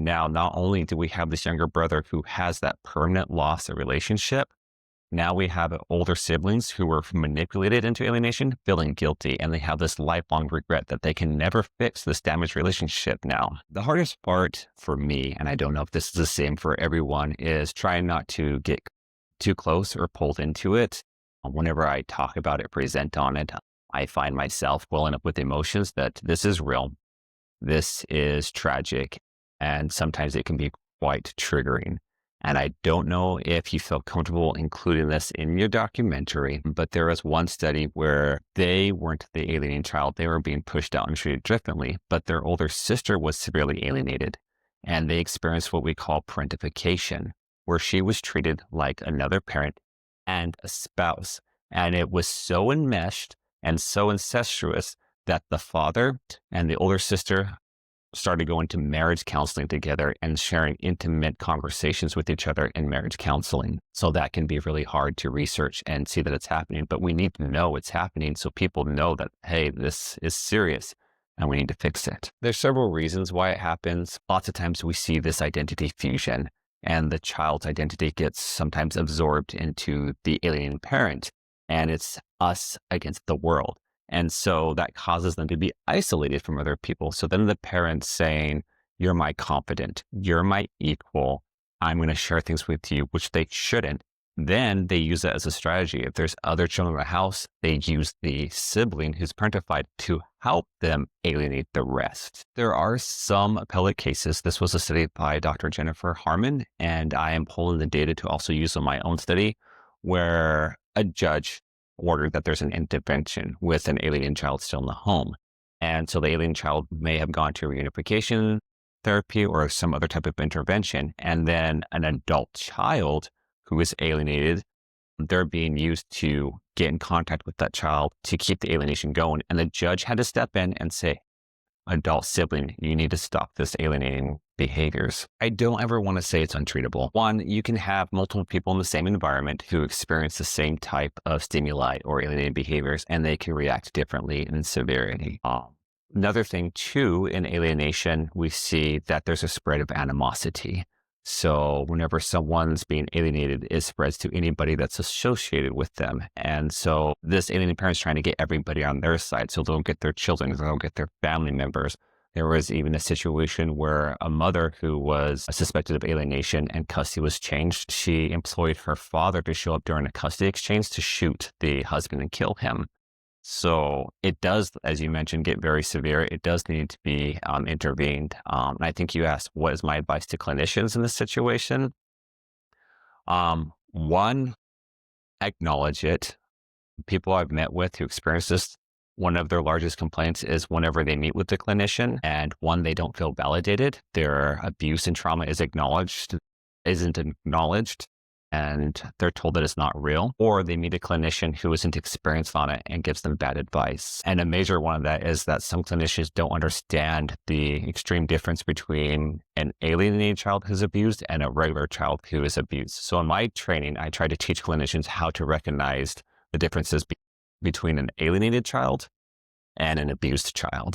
now not only do we have this younger brother who has that permanent loss of relationship, now we have older siblings who were manipulated into alienation feeling guilty, and they have this lifelong regret that they can never fix this damaged relationship now. The hardest part for me, and I don't know if this is the same for everyone, is trying not to get too close or pulled into it. Whenever I talk about it, present on it, I find myself welling up with emotions that this is real, this is tragic, and sometimes it can be quite triggering. And I don't know if you feel comfortable including this in your documentary, but there was one study where they weren't the alienating child. They were being pushed out and treated differently, but their older sister was severely alienated. And they experienced what we call parentification, where she was treated like another parent and a spouse. And it was so enmeshed and so incestuous that the father and the older sister started going to marriage counseling together and sharing intimate conversations with each other in marriage counseling. So that can be really hard to research and see that it's happening, but we need to know it's happening so people know that, hey, this is serious and we need to fix it. There's several reasons why it happens. Lots of times we see this identity fusion and the child's identity gets sometimes absorbed into the alien parent, and it's us against the world. And so that causes them to be isolated from other people. So then the parents saying, you're my confidant, you're my equal, I'm going to share things with you, which they shouldn't. Then they use that as a strategy. If there's other children in the house, they use the sibling who's parentified to help them alienate the rest. There are some appellate cases. This was a study by Dr. Jennifer Harmon, and I am pulling the data to also use on my own study, where a judge ordered that there's an intervention with an alien child still in the home. And so the alien child may have gone to reunification therapy or some other type of intervention. And then an adult child who is alienated, they're being used to get in contact with that child to keep the alienation going. And the judge had to step in and say, adult sibling, you need to stop this alienating behaviors. I don't ever want to say it's untreatable. One, you can have multiple people in the same environment who experience the same type of stimuli or alienating behaviors, and they can react differently in severity. Another thing too, in alienation, we see that there's a spread of animosity. So whenever someone's being alienated, it spreads to anybody that's associated with them. And so this alienating parent's trying to get everybody on their side. So they'll get their children, they'll get their family members. There was even a situation where a mother who was suspected of alienation and custody was changed. She employed her father to show up during a custody exchange to shoot the husband and kill him. So it does, as you mentioned, get very severe. It does need to be intervened. And I think you asked, what is my advice to clinicians in this situation? One, acknowledge it. People I've met with who experience this, one of their largest complaints is whenever they meet with the clinician and one, they don't feel validated. Their abuse and trauma isn't acknowledged. And they're told that it's not real, or they meet a clinician who isn't experienced on it and gives them bad advice. And a major one of that is that some clinicians don't understand the extreme difference between an alienated child who's abused and a regular child who is abused. So in my training, I try to teach clinicians how to recognize the differences between an alienated child and an abused child.